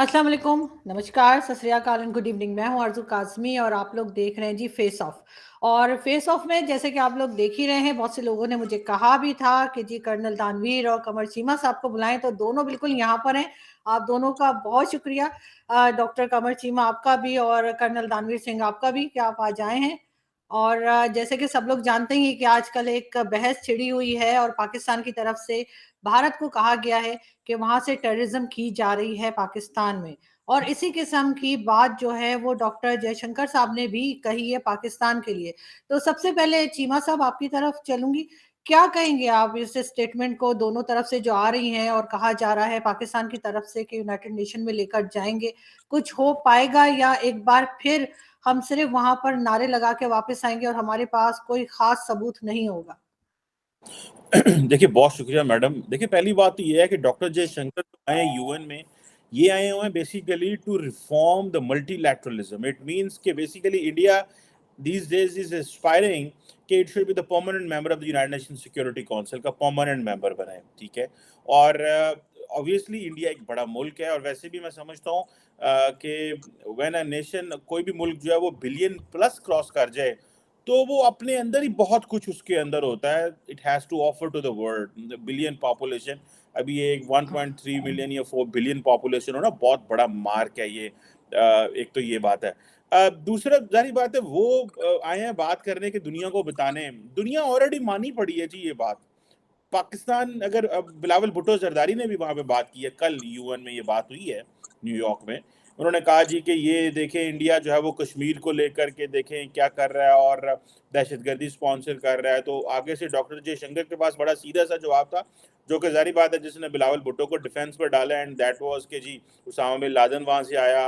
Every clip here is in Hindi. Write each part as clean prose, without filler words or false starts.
अस्सलाम वालेकुम, नमस्कार, सत श्री अकाल एंड गुड इवनिंग। मैं हूँ आरज़ू काज़मी और आप लोग देख रहे हैं जी फेस ऑफ। और फेस ऑफ में जैसे कि आप लोग देख ही रहे हैं, बहुत से लोगों ने मुझे कहा भी था कि जी कर्नल दानवीर और कमर चीमा साहब को बुलाएं, तो दोनों बिल्कुल यहाँ पर हैं। आप दोनों का बहुत शुक्रिया, डॉक्टर कमर चीमा आपका भी और कर्नल दानवीर सिंह आपका भी, कि आप आज आए हैं। और जैसे कि सब लोग जानते ही हैं कि आजकल एक बहस छिड़ी हुई है और पाकिस्तान की तरफ से भारत को कहा गया है कि वहाँ से टेररिज्म की जा रही है पाकिस्तान में। और इसी किस्म की बात जो है वो डॉक्टर जयशंकर साहब ने भी कही है पाकिस्तान के लिए। तो सबसे पहले चीमा साहब आपकी तरफ चलूंगी, क्या कहेंगे आप इस स्टेटमेंट को दोनों तरफ से जो आ रही हैं और कहा जा रहा है पाकिस्तान की तरफ से कि यूनाइटेड नेशन में लेकर जाएंगे, कुछ हो पाएगा या एक बार फिर हम सिर्फ वहां पर नारे लगा के वापस आएंगे और हमारे पास कोई खास सबूत नहीं होगा? देखिए, बहुत शुक्रिया मैडम। देखिए, पहली बात तो ये है कि डॉक्टर जयशंकर जो आए हैं यूएन में, ये आए हुए हैं basically to reform the multilateralism. It means कि basically India these days is aspiring कि it should be the permanent member of the United Nation Security Council का परमानेंट मेंबर बने, ठीक है। और ऑब्वियसली इंडिया एक बड़ा मुल्क है, और वैसे भी मैं समझता हूँ कि व्हेन अ नेशन, कोई भी मुल्क जो है वो बिलियन प्लस क्रॉस कर जाए, तो वो अपने अंदर ही बहुत कुछ उसके अंदर होता है। It has to offer to the world billion population. अभी ये एक 1.3 मिलियन या 4 बिलियन पॉपुलेशन हो ना, बहुत बड़ा मार्क है ये। एक तो ये बात है। दूसरा जारी बात है, वो आए हैं बात करने की, दुनिया को बताने। दुनिया ऑलरेडी मानी पड़ी है जी ये बात। पाकिस्तान, अगर अब बिलावल भुट्टो जरदारी ने भी वहाँ पे बात की है, कल यूएन में ये बात हुई है न्यूयॉर्क में। उन्होंने कहा जी कि ये देखें, इंडिया जो है वो कश्मीर को लेकर के देखें क्या कर रहा है और दहशतगर्दी स्पॉन्सर कर रहा है। तो आगे से डॉक्टर जयशंकर के पास बड़ा सीधा सा जवाब था, जो कि जारी बात है जिसने बिलावल भुट्टो को डिफेंस पर डाला, एंड दैट वाज के जी उसामा बिन लादेन वहाँ से आया,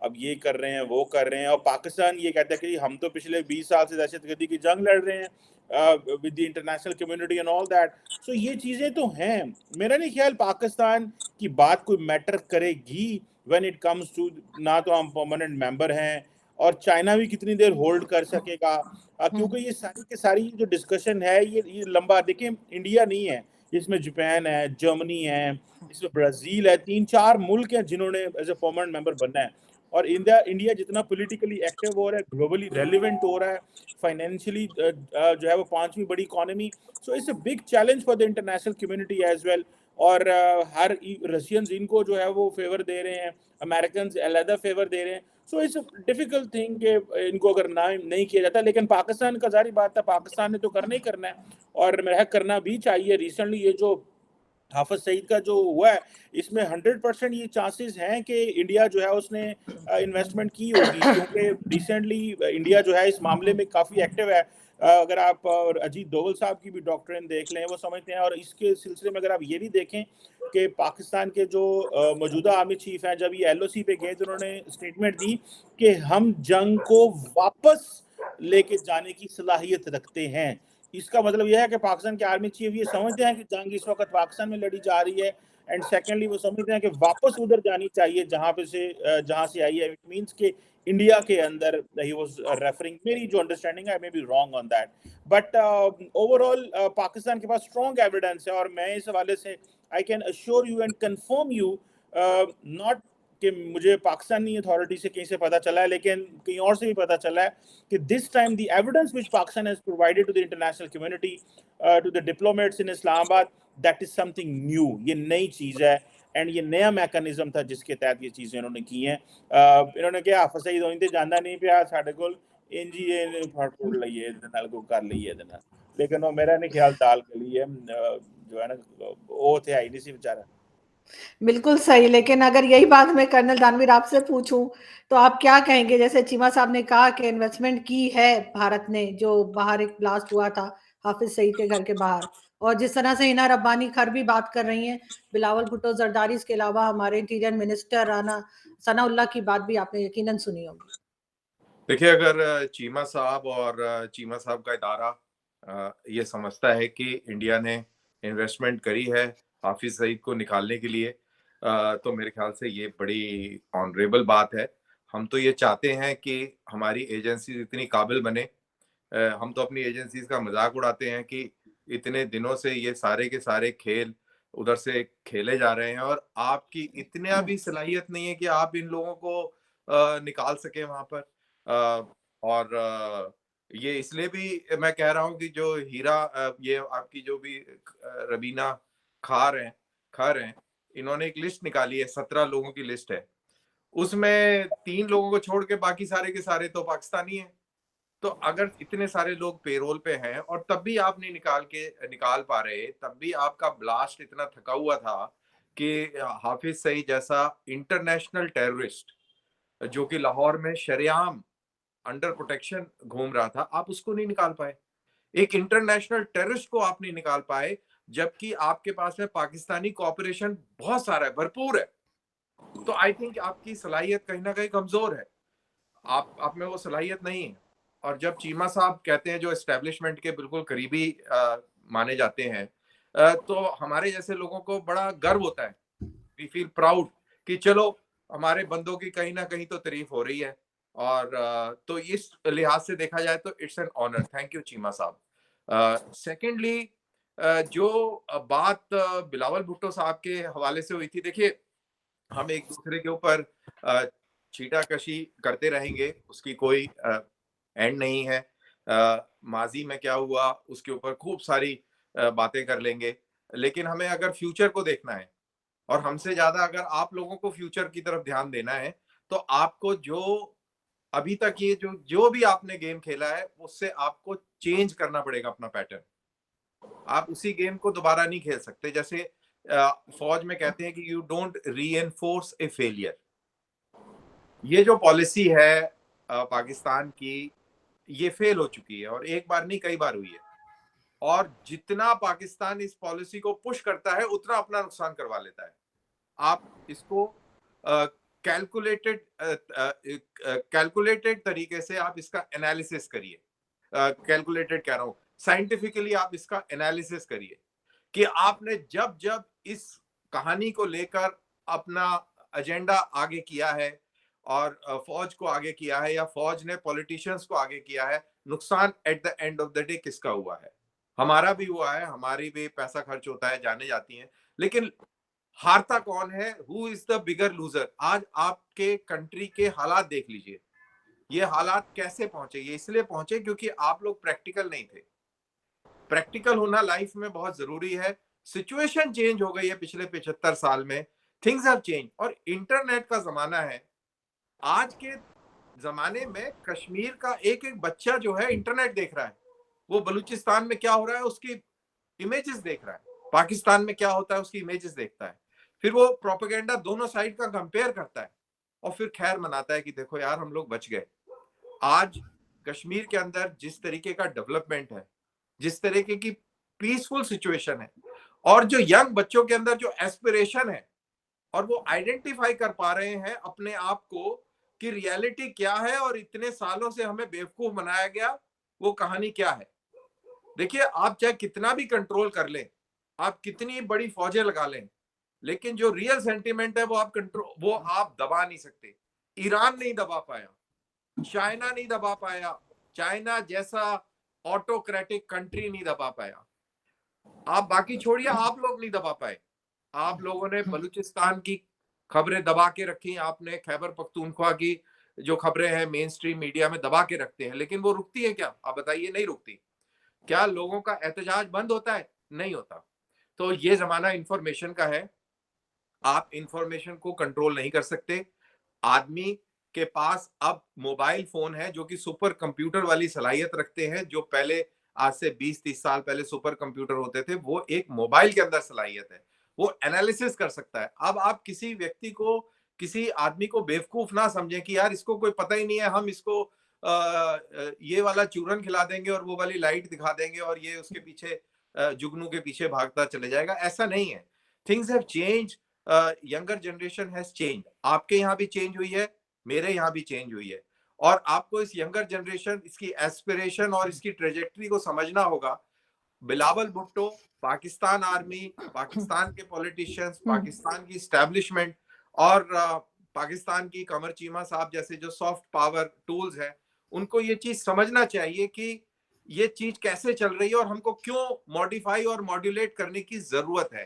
अब ये कर रहे हैं वो कर रहे हैं। और पाकिस्तान ये कहता है कि हम तो पिछले 20 साल से दहशतगर्दी की जंग लड़ रहे हैं with the international community and all that. So ये चीज़ें तो हैं। मेरा नहीं ख्याल पाकिस्तान की बात कोई मैटर करेगी व्हेन इट कम्स टू, ना तो हम परमानेंट मेंबर हैं, और चाइना भी कितनी देर होल्ड कर सकेगा। क्योंकि ये सारी की सारी जो डिस्कशन है ये लंबा, देखिए इंडिया नहीं है, इसमें जापान है, जर्मनी है, इसमें ब्राज़ील है, 3-4 मुल्क हैं जिन्होंने एज ए परमानेंट मेंबर बनना है। और इंडिया इंडिया जितना पॉलिटिकली एक्टिव हो रहा है, ग्लोबली रेलिवेंट हो रहा है, फाइनेंशियली जो है वो 5वीं बड़ी economy. So it's a big challenge for the international community as well. और हर रशियंस इनको जो है वो फेवर दे रहे हैं, अमेरिकन अलहदा फेवर दे रहे हैं। सो इट्स डिफिकल्ट थिंग कि इनको अगर ना नहीं किया जाता। लेकिन पाकिस्तान का जारी बात था, पाकिस्तान ने तो करना ही करना है, और मेरा करना भी चाहिए। रिसेंटली ये जो हाफिज सईद का जो हुआ है, इसमें 100% ये चांसेस हैं कि इंडिया जो है उसने इन्वेस्टमेंट की होगी, क्योंकि रिसेंटली इंडिया जो है इस मामले में काफ़ी एक्टिव है। अगर आप और अजीत डोवल साहब की भी डॉक्ट्रिन देख लें, वो समझते हैं। और इसके सिलसिले में अगर आप ये भी देखें कि पाकिस्तान के जो मौजूदा आर्मी चीफ हैं, जब ये एलओसी पे गए तो उन्होंने स्टेटमेंट दी कि हम जंग को वापस लेके जाने की सलाहियत रखते हैं। इसका मतलब यह है कि पाकिस्तान के आर्मी चीफ ये समझते हैं कि जंग इस वक्त पाकिस्तान में लड़ी जा रही है, एंड सेकेंडली वो समझते हैं कि वापस उधर जानी चाहिए जहां से आई है। इट मींस कि इंडिया के अंदर ही वाज रेफरिंग, मेरी जो अंडरस्टैंडिंग है, I may be wrong on that, but overall Pakistan के पास स्ट्रॉन्ग एविडेंस है। और मैं इस हवाले से I can assure you and confirm you, not कि मुझे पाकिस्तानी अथॉरिटी से कहीं से पता चला है, लेकिन कहीं और से भी पता चला है कि this time the evidence which Pakistan has provided to the international community, to the diplomats in Islamabad, that is something new. ये नई चीज़ है, एंड ये नया मैकेनिज्म था जिसके तहत ये चीज़ें इन्होंने की हैं। इन्होंने क्या फसई धोनी तो जाना नहीं पिया साढ़े को, इंज ही फड़ फुड़ लईए ਇਹਦੇ ਨਾਲ को कर ਲਈਏ ਇਹਦੇ ਨਾਲ। लेकिन वो मेरा नहीं ख्याल दाल गली है, जो है ना, वो थे आई नहीं सी बेचारा। बिल्कुल सही, लेकिन अगर यही बात मैं कर्नल दानवीर आपसे पूछूं, तो आप क्या कहेंगे? जैसे चीमा साहब ने कहा कि इन्वेस्टमेंट की है भारत ने, जो बाहर एक ब्लास्ट हुआ था हाफिज सईद के घर के बाहर, और जिस तरह से इना रब्बानी खर भी बात कर रही हैं, बिलावल भुट्टो जरदारी, इसके अलावा हमारे इंटीरियर मिनिस्टर राना सनाउल्लाह की बात भी आपने यकीनन सुनी होगी। देखिए, अगर चीमा साहब और चीमा साहब का इदारा ये समझता है कि इंडिया ने इन्वेस्टमेंट करी है हाफिज सईद को निकालने के लिए, तो मेरे ख्याल से ये बड़ी ऑनरेबल बात है। हम तो ये चाहते हैं कि हमारी एजेंसी इतनी काबिल बने। हम तो अपनी एजेंसीज का मजाक उड़ाते हैं कि इतने दिनों से ये सारे के सारे खेल उधर से खेले जा रहे हैं और आपकी इतना भी सलाहियत नहीं है कि आप इन लोगों को निकाल सके वहां पर। और ये इसलिए भी मैं कह रहा हूँ कि जो हीरा ये आपकी जो भी रबीना खा रहे हैं, इन्होंने एक लिस्ट निकाली है, 17 लोगों की लिस्ट है, उसमें 3 लोगों को छोड़ के बाकी सारे के सारे तो पाकिस्तानी हैं। तो अगर इतने सारे लोग पेरोल पे हैं और तब भी आप नहीं निकाल पा रहे, तब भी आपका ब्लास्ट इतना थका हुआ था कि हाफिज सईद जैसा इंटरनेशनल टेररिस्ट जो कि लाहौर में शरेआम अंडर प्रोटेक्शन घूम रहा था, आप उसको नहीं निकाल पाए। एक इंटरनेशनल टेररिस्ट को आप नहीं निकाल पाए, जबकि आपके पास में पाकिस्तानी कॉपरेशन बहुत सारा है, भरपूर है। तो आई थिंक आपकी सलाहियत कहीं ना कहीं कमजोर है, आप में वो सलाहियत नहीं है। और जब चीमा साहब कहते हैं, जो एस्टेब्लिशमेंट के बिल्कुल करीबी माने जाते हैं, तो हमारे जैसे लोगों को बड़ा गर्व होता है, वी फील प्राउड कि चलो हमारे बंदों की कहीं ना कहीं तो तारीफ हो रही है। और तो इस लिहाज से देखा जाए तो it's an honour. Thank you Cheema sahab. Secondly, जो बात बिलावल भुट्टो साहब के हवाले से हुई थी, देखिए हम एक दूसरे के ऊपर छीटाकशी करते रहेंगे, उसकी कोई एंड नहीं है। माजी में क्या हुआ उसके ऊपर खूब सारी बातें कर लेंगे, लेकिन हमें अगर फ्यूचर को देखना है और हमसे ज्यादा अगर आप लोगों को फ्यूचर की तरफ ध्यान देना है, तो आपको जो अभी तक ये जो भी आपने गेम खेला है उससे आपको चेंज करना पड़ेगा अपना पैटर्न। आप उसी गेम को दोबारा नहीं खेल सकते। जैसे फौज में कहते हैं कि यू डोंट रीएनफोर्स ए फेलियर। ये जो पॉलिसी है पाकिस्तान की, ये फेल हो चुकी है और एक बार नहीं कई बार हुई है। और जितना पाकिस्तान इस पॉलिसी को पुश करता है उतना अपना नुकसान करवा लेता है। आप इसको कैलकुलेटेड तरीके से आप इसका एनालिसिस करिए। कैलकुलेटेड कह रहा हूं, साइंटिफिकली आप इसका एनालिसिस करिए कि आपने जब जब इस कहानी को लेकर अपना एजेंडा आगे किया है और फौज को आगे किया है या फौज ने पॉलिटिशियंस को आगे किया है, नुकसान at the end of the day किसका हुआ है? हमारा भी हुआ है, हमारी भी पैसा खर्च होता है, जाने जाती हैं, लेकिन हारता कौन है? Who is the bigger loser? आज आपके कंट्री के हालात देख लीजिए, ये हालात कैसे पहुंचे? ये इसलिए पहुंचे क्योंकि आप लोग प्रैक्टिकल नहीं थे। प्रैक्टिकल होना लाइफ में बहुत जरूरी है। सिचुएशन चेंज हो गई है पिछले 75 साल में, थिंग्स हैव चेंज और इंटरनेट का जमाना है। आज के जमाने में कश्मीर का एक एक बच्चा जो है इंटरनेट देख रहा है, वो बलूचिस्तान में क्या हो रहा है उसकी इमेजेस देख रहा है, पाकिस्तान में क्या होता है उसकी इमेजेस देखता है, फिर वो प्रोपेगेंडा दोनों साइड का कंपेयर करता है और फिर खैर मनाता है कि देखो यार हम लोग बच गए। आज कश्मीर के अंदर जिस तरीके का डेवलपमेंट है, जिस तरीके की पीसफुल सिचुएशन है और जो यंग बच्चों के अंदर जो एस्पिरेशन है और वो आइडेंटिफाई कर पा रहे हैं अपने आप को कि रियलिटी क्या है और इतने सालों से हमें बेवकूफ बनाया गया, वो कहानी क्या है। देखिए, आप चाहे कितना भी कंट्रोल कर लें, आप कितनी बड़ी फौजें लगा लें, लेकिन जो रियल सेंटिमेंट है वो आप दबा नहीं सकते। ईरान नहीं दबा पाया, चाइना नहीं दबा पाया, चाइना जैसा ऑटोक्रेटिक कंट्री नहीं दबा पाया। आप बाकी छोड़िए, आप लोग नहीं दबा पाए। आप लोगों ने बलूचिस्तान की खबरें दबा के रखी, आपने खैबर पख्तूनख्वा की जो खबरें हैं मेन स्ट्रीम मीडिया में दबा के रखते हैं, लेकिन वो रुकती है क्या? आप बताइए, नहीं रुकती। क्या लोगों का एहतजाज बंद होता है? नहीं होता। तो ये जमाना इंफॉर्मेशन का है, आप इंफॉर्मेशन को कंट्रोल नहीं कर सकते। आदमी के पास अब मोबाइल फोन है जो कि सुपर कंप्यूटर वाली सलाहियत रखते हैं, जो पहले आज से 20-30 साल पहले सुपर कंप्यूटर होते थे, वो एक मोबाइल के अंदर सलाहियत है, वो एनालिसिस कर सकता है। अब आप किसी व्यक्ति को, किसी आदमी को बेवकूफ ना समझें कि यार इसको कोई पता ही नहीं है, हम इसको ये वाला चूरन खिला देंगे और वो वाली लाइट दिखा देंगे और ये उसके पीछे जुगनू के पीछे भागता चले जाएगा। ऐसा नहीं है। Things have change, younger generation has change. आपके यहाँ भी चेंज हुई है, मेरे यहाँ भी चेंज हुई है, और आपको इस यंगर जनरेशन, इसकी एस्पिरेशन और इसकी ट्रेजेक्टरी को समझना होगा। बिलावल भुट्टो, पाकिस्तान आर्मी, पाकिस्तान के पॉलिटिशियंस, पाकिस्तान की स्टैब्लिशमेंट और पाकिस्तान की कमर चीमा साहब जैसे जो सॉफ्ट पावर टूल्स हैं, उनको ये चीज समझना चाहिए कि ये चीज कैसे चल रही है और हमको क्यों मॉडिफाई और मॉड्यूलेट करने की जरूरत है।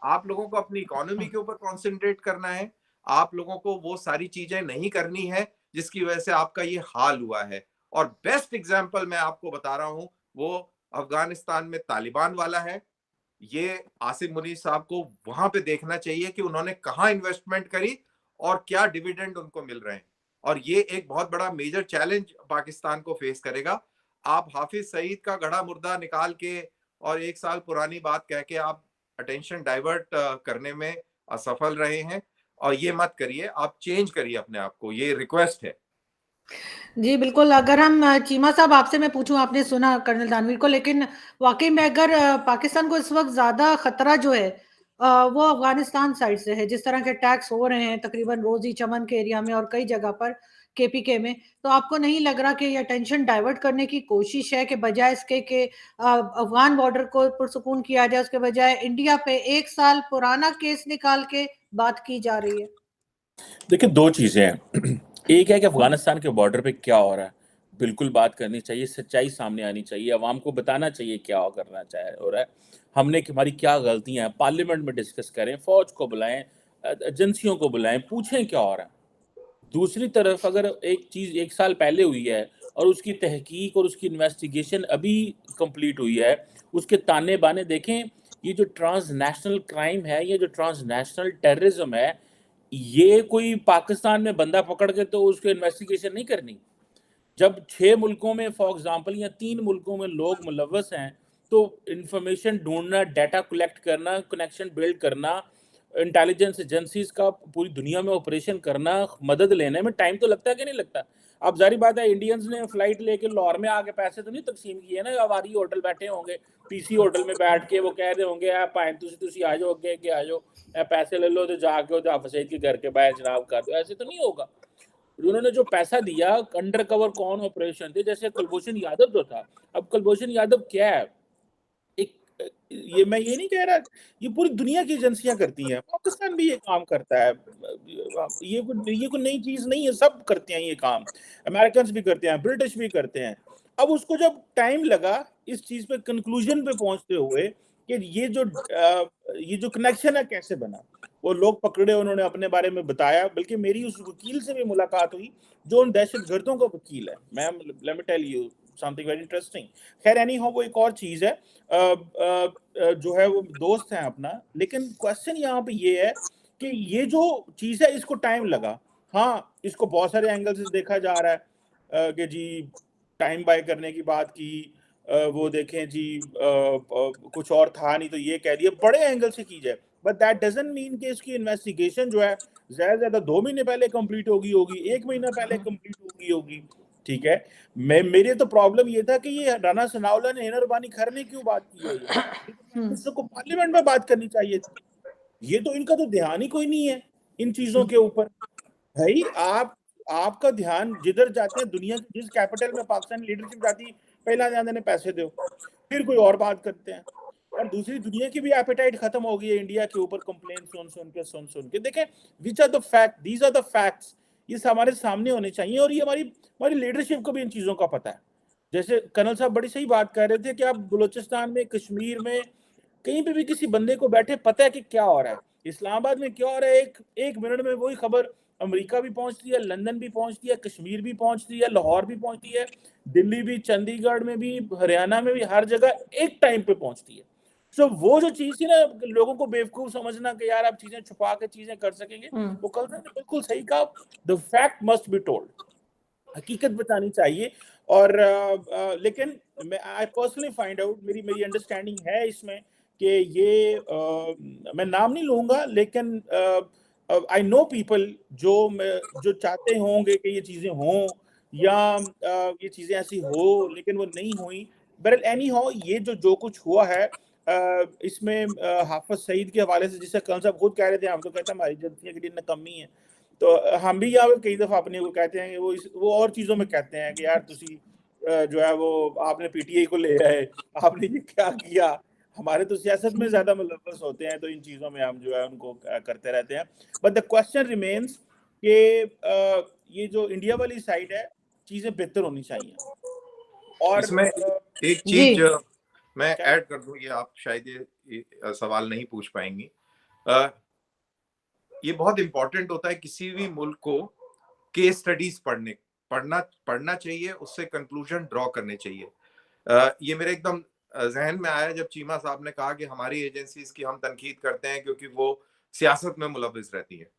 आप लोगों को अपनी इकोनॉमी के ऊपर कॉन्सेंट्रेट करना है। आप लोगों को वो सारी चीजें नहीं करनी है जिसकी वजह से आपका ये हाल हुआ है। और बेस्ट एग्जाम्पल मैं आपको बता रहा हूं, वो अफगानिस्तान में तालिबान वाला है। ये आसिम मुनीर साहब को वहां पे देखना चाहिए कि उन्होंने कहाँ इन्वेस्टमेंट करी और क्या डिविडेंड उनको मिल रहे हैं। और ये एक बहुत बड़ा मेजर चैलेंज पाकिस्तान को फेस करेगा। आप हाफिज सईद का गड़ा मुर्दा निकाल के और 1 साल पुरानी बात कह के आप अटेंशन डाइवर्ट करने में असफल रहे हैं। और ये मत करिए, आप चेंज करिए अपने आप को, ये रिक्वेस्ट है। जी, बिल्कुल, अगर हम चीमा साहब आपसे मैं पूछूँ, आपने सुना कर्नल दानवीर को, लेकिन वाक़ई में अगर पाकिस्तान को इस वक़्त ज़्यादा खतरा जो है वो अफ़गानिस्तान साइड से है। जिस तरह के अटैक्स हो रहे हैं तकरीबन रोज़ ही चमन के एरिया में और कई जगह पर केपीके में, तो आपको नहीं लग रहा कि ये अटेंशन डाइवर्ट करने की कोशिश है कि बजाय इसके कि अफ़गान बॉर्डर को पुरसुकून किया जाए, उसके बजाय इंडिया पे 1 साल पुराना केस निकाल के बात की जा रही है? देखिए, 2 चीज़ें हैं। एक है कि अफ़गानिस्तान के बॉर्डर पे क्या हो रहा है, बिल्कुल बात करनी चाहिए, सच्चाई सामने आनी चाहिए, अवाम को बताना चाहिए क्या करना चाह हो रहा है। हमारी क्या गलतियाँ हैं, पार्लियामेंट में डिस्कस करें, फ़ौज को बुलाएँ, एजेंसियों को बुलाएँ, पूछें क्या हो रहा है। दूसरी तरफ अगर एक चीज़ 1 साल पहले हुई है और उसकी तहकीक और उसकी इन्वेस्टिगेशन अभी कंप्लीट हुई है, उसके ताने-बाने देखें, ये जो ट्रांसनेशनल क्राइम है, ये जो ट्रांसनेशनल टेररिज्म है, ये कोई पाकिस्तान में बंदा पकड़ के तो उसकी इन्वेस्टिगेशन नहीं करनी। जब 6 मुल्कों में फॉर एग्ज़ाम्पल या 3 मुल्कों में लोग मुलव्वस हैं, तो इन्फॉर्मेशन ढूँढना, डाटा कलेक्ट करना, कनेक्शन बिल्ड करना, इंटेलिजेंस एजेंसीज़ का पूरी दुनिया में ऑपरेशन करना, मदद लेने में टाइम तो लगता है कि नहीं लगता? अब ज़ाहिर बात है इंडियंस ने फ्लाइट लेके लाहौर में आके पैसे तो नहीं तकसीम किए ना, अवारी होटल बैठे होंगे, पीसी होटल में बैठ के वो कह रहे होंगे आप भाएं तुसी आ जाओ अगे आ जाओ, पैसे ले लो तो जाके वो हाफिज़ सईद के घर के बाहर जनाब कर दो, ऐसे तो नहीं होगा। उन्होंने जो पैसा दिया अंडर कवर कौन ऑपरेशन थे, जैसे कुलभूषण यादव जो था। अब कुलभूषण यादव क्या है, एक ये मैं ये नहीं कह रहा, ये पूरी दुनिया की एजेंसियां करती हैं, पाकिस्तान भी ये काम करता है। ये कोई नई चीज नहीं है, सब करते हैं ये काम, अमेरिकन भी करते हैं, ब्रिटिश भी करते हैं। अब उसको जब टाइम लगा इस चीज पे कंक्लूजन पे पहुंचते हुए कि ये जो कनेक्शन है कैसे बना, वो लोग पकड़े, उन्होंने अपने बारे में बताया, बल्कि मेरी उस वकील से भी मुलाकात हुई जो उन दहशतगर्दों का वकील है। Ma'am let me tell you something very interesting. खैर एनी हाउ वो एक और चीज है, जो है वो दोस्त है अपना, लेकिन क्वेश्चन यहाँ पे ये है कि ये जो चीज है इसको टाइम लगा। हाँ, इसको बहुत सारे एंगल से देखा जा रहा है कि जी टाइम बाय करने की बात की, वो देखें जी कुछ और था नहीं तो ये कह दिया, बड़े एंगल से की जाए, बट दैट डजंट मीन कि इसकी इन्वेस्टिगेशन जो है ज्यादा ज्यादा 2 महीने पहले कंप्लीट होगी 1 महीना पहले कंप्लीट होगी। ठीक है, मेरे तो प्रॉब्लम ये था कि ये राना सनाउल्लाह ने इनरबानी खैर ने क्यों बात की है, ये तो प्राइम मिनिस्टर को पार्लियामेंट में बात करनी चाहिए थी। ये तो इनका तो ध्यान ही कोई नहीं है इन चीजों के ऊपर। भाई आपका ध्यान जिधर जाते हैं, दुनिया की जिस कैपिटल में पाकिस्तानी लीडरशिप जाती है, पहला ध्यान देने पैसे दो, फिर कोई और बात करते हैं। और दूसरी दुनिया की भी एपेटाइट खत्म हो गई है इंडिया के ऊपर, कंप्लेन सुन के देखें which are the fact, these are the facts, ये हमारे सामने होने चाहिए। और ये हमारी लीडरशिप को भी इन चीजों का पता है। जैसे कर्नल साहब बड़ी सही बात कर रहे थे कि आप बलूचिस्तान में, कश्मीर में, कहीं पे भी किसी बंदे को बैठे पता है कि क्या हो रहा है, इस्लामाबाद में क्या हो रहा है, एक मिनट में वही खबर अमेरिका भी पहुंचती है, लंदन भी पहुंचती है, कश्मीर भी पहुंचती है, लाहौर भी पहुंचती है, दिल्ली भी, चंडीगढ़ में भी, हरियाणा में भी, हर जगह एक टाइम पे पहुंचती है। सो वो जो चीज थी ना, लोगों को बेवकूफ समझना कि यार आप चीजें छुपा के चीजें कर सकेंगे, वो कल ने बिल्कुल सही कहा, the fact must be told, हकीकत बतानी चाहिए। और लेकिन आई पर्सनली फाइंड आउट, मेरी अंडरस्टैंडिंग है इसमें कि ये मैं नाम नहीं लूंगा, लेकिन आई नो पीपल जो चाहते होंगे कि ये चीजें हों या ये चीजें ऐसी हो, लेकिन वो नहीं हुई। बहरहाल एनी हो, ये जो कुछ हुआ है इसमें हाफिज सईद के हवाले से, जिसे कर्नल साहब खुद कह रहे थे, हम तो कहते हैं हमारी एजेंसियों की कमी है, तो हम भी यहाँ कई दफा अपने को कहते हैं, वो और चीजों में कहते हैं कि यार तुसी जो है वो आपने पीटीआई को ले आए, आपने ये क्या किया। हमारे तो सियासत में ज्यादा मुलव्वस होते हैं, तो इन चीजों में हम जो है उनको करते रहते हैं। बट द क्वेश्चन रिमेन्स कि ये जो इंडिया वाली साइड है, चीजें बेहतर होनी चाहिए। और इसमें एक जी चीज मैं ऐड कर दूं, ये आप शायद ये सवाल नहीं पूछ पाएंगी। ये बहुत इंपॉर्टेंट होता है किसी भी मुल्क को केस स्टडीज पढ़ना चाहिए, उससे कंक्लूजन ड्रॉ करने चाहिए। ये मेरे एकदम जहन में आया जब चीमा साहब ने कहा कि हमारी एजेंसीज की हम तनकीद करते हैं क्योंकि वो सियासत में मुलविस रहती है।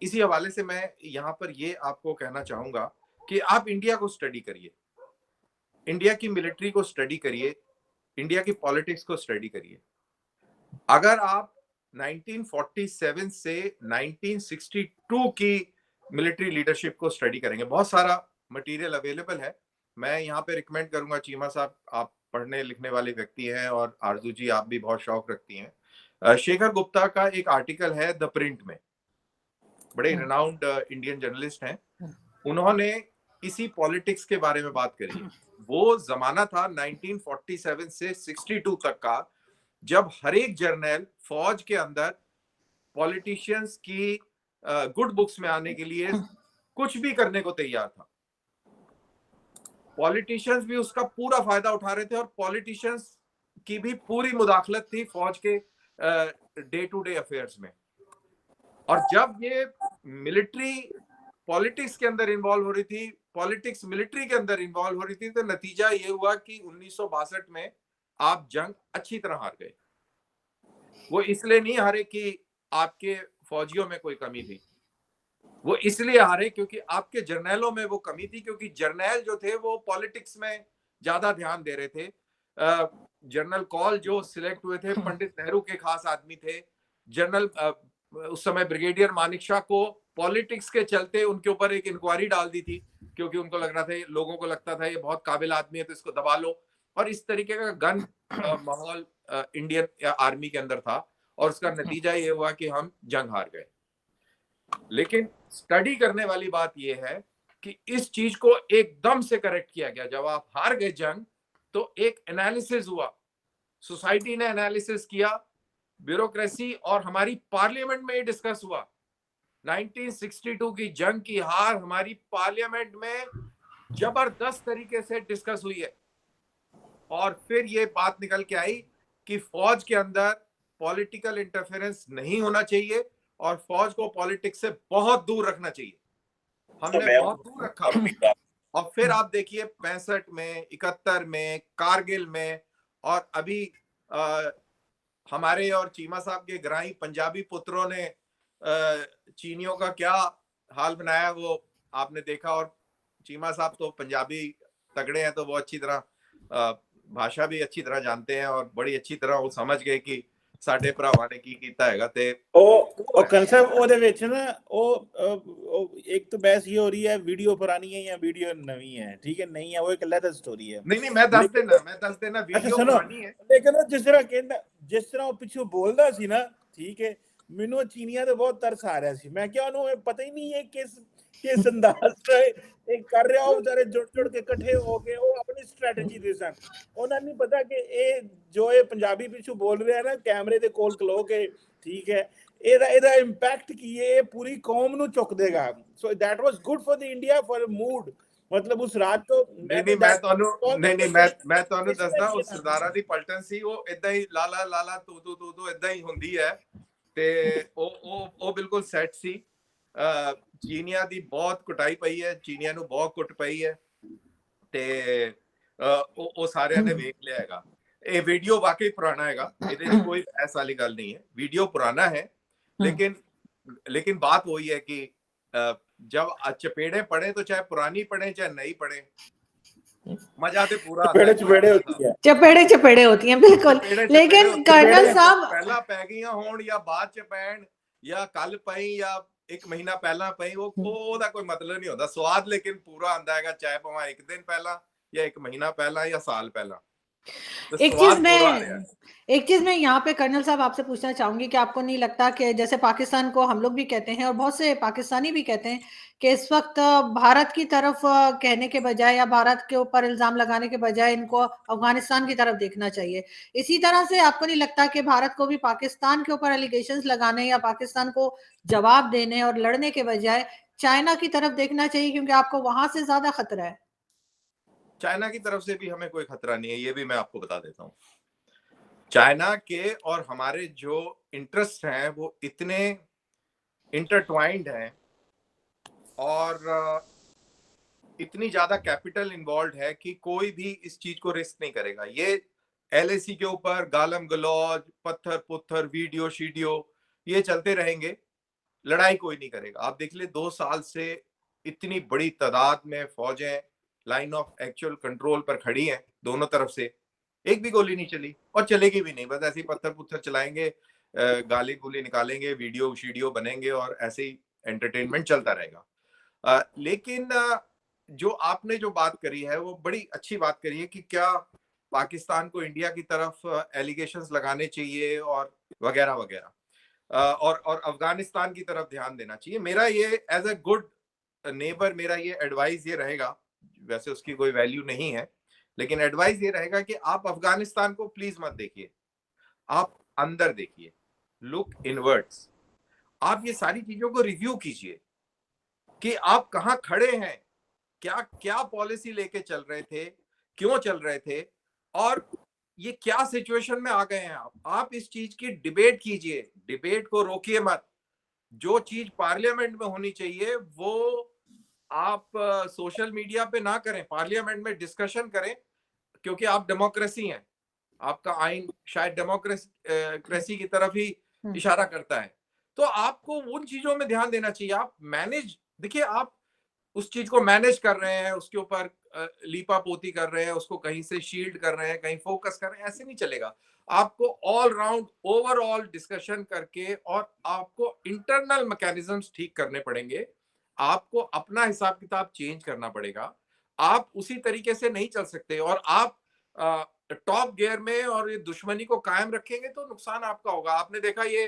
इसी हवाले से मैं यहाँ पर ये आपको कहना चाहूंगा कि आप इंडिया को स्टडी करिए, इंडिया की मिलिट्री को स्टडी करिए, इंडिया की पॉलिटिक्स को स्टडी करिए। अगर आप 1947 से 1962 की मिलिट्री लीडरशिप को स्टडी करेंगे, बहुत सारा मटेरियल अवेलेबल है। मैं यहाँ पे रिकमेंड करूंगा, चीमा साहब आप पढ़ने लिखने वाले व्यक्ति हैं और आरजू जी आप भी बहुत शौक रखती हैं। शेखर गुप्ता का एक आर्टिकल है द प्रिंट में, बड़े रिनाउंड इंडियन जर्नलिस्ट हैं, उन्होंने इसी पॉलिटिक्स के बारे में बात करी है। वो जमाना था 1947 से 62 तक का, जब हर एक जर्नल फौज के अंदर पॉलिटिशियंस की गुड बुक्स में आने के लिए कुछ भी करने को तैयार था। पॉलिटिशियंस भी उसका पूरा फायदा उठा रहे थे और पॉलिटिशियंस की भी पूरी मुदाखलत थी फौज के डे टू डे अफेयर्स में। और जब ये मिलिट्री पॉलिटिक्स के अंदर इन्वॉल्व हो रही थी, पॉलिटिक्स मिलिट्री के अंदर इन्वॉल्व हो रही थी, तो नतीजा ये हुआ कि 1962 में आप जंग अच्छी तरह हार गए। वो इसलिए नहीं हारे कि आपके फौजियों में कोई कमी थी, वो इसलिए हारे क्योंकि आपके जर्नैलों में वो कमी थी, क्योंकि जर्नैल जो थे वो पॉलिटिक्स में ज्यादा ध्यान दे रहे थे। जनरल कॉल जो सिलेक्ट हुए थे पंडित नेहरू के खास आदमी थे। जनरल उस समय ब्रिगेडियर मानिक शाह को पॉलिटिक्स के चलते उनके ऊपर एक इंक्वायरी डाल दी थी, क्योंकि उनको लग रहा था, लोगों को लगता था ये बहुत काबिल आदमी है तो इसको दबा लो। और इस तरीके का गन माहौल इंडियन आर्मी के अंदर था, और उसका नतीजा ये हुआ कि हम जंग हार गए। लेकिन स्टडी करने वाली बात यह है कि इस चीज को एकदम से करेक्ट किया गया। जब आप हार गए जंग, तो एक एनालिसिस हुआ, सोसाइटी ने एनालिसिस किया, ब्यूरोक्रेसी और हमारी पार्लियामेंट में डिस्कस हुआ। 1962 की जंग की हार हमारी पार्लियामेंट में जबरदस्त तरीके से डिस्कस हुई है, और फिर ये बात निकल के आई कि फौज के अंदर पॉलिटिकल इंटरफेरेंस नहीं होना चाहिए और फौज को पॉलिटिक्स से बहुत दूर रखना चाहिए। हमने बहुत दूर रखा। और फिर आप देखिए 65 में, 71 में, कारगिल में, और अभी हमारे और चीमा साहब के ग्राही पंजाबी पुत्रों ने चीनियों का क्या हाल बनाया वो आपने देखा। और चीमा साहब तो पंजाबी तगड़े हैं, तो वो अच्छी तरह भाषा भी अच्छी तरह जानते हैं और बड़ी अच्छी तरह वो समझ गए कि साडे भरावां ने की कीता हैगा। ते ਉਹ ਕਨਸੈਪਟ ਉਹਦੇ ਵਿੱਚ ਨਾ ਉਹ ਇੱਕ ਤਾਂ ਬਹਿਸ ਇਹ ਹੋ ਰਹੀ ਹੈ ਵੀਡੀਓ ਪੁਰਾਣੀ ਹੈ ਜਾਂ ਵੀਡੀਓ ਨਵੀਂ ਹੈ, ਠੀਕ ਹੈ, ਨਹੀਂ ਹੈ, ਉਹ ਇੱਕ ਅਲੱਗ ਸਟੋਰੀ ਹੈ। नहीं मैं दस देना वीडियो पुरानी है। ਲੇਕਿਨ ਉਹ ਜਿਸ ਤਰ੍ਹਾਂ ਕਹਿੰਦਾ, ਜਿਸ ਤਰ੍ਹਾਂ ਉਹ ਪਿੱਛੋਂ ਬੋਲਦਾ ਸੀ ਨਾ, ਠੀਕ ਹੈ, ਮੈਨੂੰ ਚੀਨੀਆਂ ਤੇ ਬਹੁਤ ਤਰਸ ਆ ਰਿਹਾ ਸੀ। ਮੈਂ ਕਿਹਾ ਉਹਨੂੰ ਇਹ ਪਤਾ ਹੀ ਨਹੀਂ ਹੈ ਕਿਸ ਅੰਦਾਜ਼ ਤੇ ਇਹ ਕਰ ਰਿਹਾ। ਉਹ ਵਿਚਾਰੇ ਜੁੜ ਕੇ ਇਕੱਠੇ ਹੋ ਕੇ ਉਹ ਆਪਣੀ ਸਟ੍ਰੈਟਜੀ ਦੇ ਸਨ। ਉਹਨਾਂ ਨੂੰ ਪਤਾ ਕਿ ਇਹ ਜੋ ਇਹ ਪੰਜਾਬੀ ਪਿੱਛੋਂ ਬੋਲ ਰਿਹਾ ਨਾ ਕੈਮਰੇ ਦੇ ਕੋਲ ਖਲੋ ਕੇ, ਠੀਕ ਹੈ, ਇਹਦਾ ਇੰਪੈਕਟ ਕੀ ਹੈ, ਇਹ ਪੂਰੀ ਕੌਮ ਨੂੰ ਚੁੱਕ ਦੇਗਾ। So that was good for the India for mood. मतलब उस रात को मैं ਤੁਹਾਨੂੰ ਦੱਸਦਾ ਉਹ ਸਰਦਾਰਾਂ ਦੀ ਪਲਟਨ ਸੀ, ਉਹ ਇਦਾਂ ਹੀ ਲਾਲਾ ਲਾਲਾ ਤੂ ਇਦਾਂ ਹੀ ਹੁੰਦੀ ਹੈ। ਤੇ ਉਹ ਬਿਲਕੁਲ ਸੈੱਟ ਸੀ। ਚੀਨੀਆਂ ਦੀ ਬਹੁਤ ਕੁਟਾਈ ਪਈ ਹੈ, ਚੀਨੀਆਂ ਨੂੰ ਬਹੁਤ ਕੁੱਟ ਪਈ ਹੈ, ਤੇ ਉਹ ਸਾਰਿਆਂ ਨੇ ਵੇਖ ਲਿਆ ਹੈਗਾ। ਇਹ ਵੀਡੀਓ ਵਾਕਈ ਪੁਰਾਣਾ ਹੈਗਾ, ਇਹਦੇ ਵਿੱਚ ਕੋਈ ਬਹਿਸ ਵਾਲੀ ਗੱਲ नहीं है, वीडियो पुराना है। लेकिन बात वही है कि जब चपेड़े पड़े तो चाहे पुरानी पड़े चाहे नई पड़े, मजा तो पूरा चपेड़े होती हैं बिल्कुल। लेकिन कर्नल साहब पहला पै गईयां होण या बाद च पैण या कल पई या एक महीना पहला पई, ਉਹਦਾ ਕੋਈ ਮਤਲਬ ਨਹੀਂ ਹੁੰਦਾ। ਸਵਾਦ ਲੇਕਿਨ ਪੂਰਾ ਆਂਦਾ ਹੈਗਾ, ਚਾਹੇ ਭਾਵੇਂ ਇੱਕ ਦਿਨ ਪਹਿਲਾਂ या एक महीना पहला या साल पहला। एक चीज मैं यहाँ पे कर्नल साहब आपसे पूछना चाहूंगी कि आपको नहीं लगता कि जैसे पाकिस्तान को हम लोग भी कहते हैं और बहुत से पाकिस्तानी भी कहते हैं कि इस वक्त भारत की तरफ कहने के बजाय या भारत के ऊपर इल्जाम लगाने के बजाय इनको अफगानिस्तान की तरफ देखना चाहिए। इसी तरह से आपको नहीं लगता कि भारत को भी पाकिस्तान के ऊपर एलिगेशंस लगाने या पाकिस्तान को जवाब देने और लड़ने के बजाय चाइना की तरफ देखना चाहिए, क्योंकि आपको वहां से ज्यादा खतरा है? चाइना की तरफ से भी हमें कोई खतरा नहीं है, ये भी मैं आपको बता देता हूँ। चाइना के और हमारे जो इंटरेस्ट हैं वो इतने इंटरट्वाइंड हैं और इतनी ज्यादा कैपिटल इन्वॉल्व है कि कोई भी इस चीज को रिस्क नहीं करेगा। ये एलएसी के ऊपर गालम गलौज, पत्थर पुत्थर, वीडियो शीडियो ये चलते रहेंगे, लड़ाई कोई नहीं करेगा। आप देख ले 2 साल से इतनी बड़ी तादाद में फौजें लाइन ऑफ एक्चुअल कंट्रोल पर खड़ी हैं दोनों तरफ से, एक भी गोली नहीं चली और चलेगी भी नहीं। बस ऐसे ही पत्थर पुत्थर चलाएंगे, गाली गुली निकालेंगे, वीडियो शीडियो बनेंगे और ऐसे ही एंटरटेनमेंट चलता रहेगा। लेकिन जो आपने जो बात करी है वो बड़ी अच्छी बात करी है कि क्या पाकिस्तान को इंडिया की तरफ एलिगेशंस लगाने चाहिए और वगैरह वगैरह, और अफगानिस्तान की तरफ ध्यान देना चाहिए। मेरा ये एज ए गुड नेबर मेरा ये एडवाइस ये रहेगा, वैसे उसकी कोई वैल्यू नहीं है, लेकिन एडवाइस ये रहेगा कि आप अफगानिस्तान को प्लीज मत देखिए, आप अंदर देखिए, लुक इनवर्ड्स। आप ये सारी चीजों को रिव्यू कीजिए कि आप कहाँ खड़े हैं, क्या क्या पॉलिसी लेके चल रहे थे, क्यों चल रहे थे और ये क्या सिचुएशन में आ गए हैं। आप इस चीज की डिबेट कीजिए, डिबेट को रोकिए मत। जो चीज पार्लियामेंट में होनी चाहिए वो आप सोशल मीडिया पे ना करें, पार्लियामेंट में डिस्कशन करें, क्योंकि आप डेमोक्रेसी हैं, आपका आइन शायद डेमोक्रेसी की तरफ ही इशारा करता है। तो आपको उन चीजों में ध्यान देना चाहिए। आप मैनेज, देखिए आप उस चीज को मैनेज कर रहे हैं, उसके ऊपर लीपा पोती कर रहे हैं, उसको कहीं से शील्ड कर रहे हैं, कहीं फोकस कर रहे हैं, ऐसे नहीं चलेगा। आपको ऑल राउंड ओवरऑल डिस्कशन करके और आपको इंटरनल मैकेनिज्म्स ठीक करने पड़ेंगे, आपको अपना हिसाब किताब चेंज करना पड़ेगा। आप उसी तरीके से नहीं चल सकते और आप टॉप गियर में और ये दुश्मनी को कायम रखेंगे तो नुकसान आपका होगा। आपने देखा ये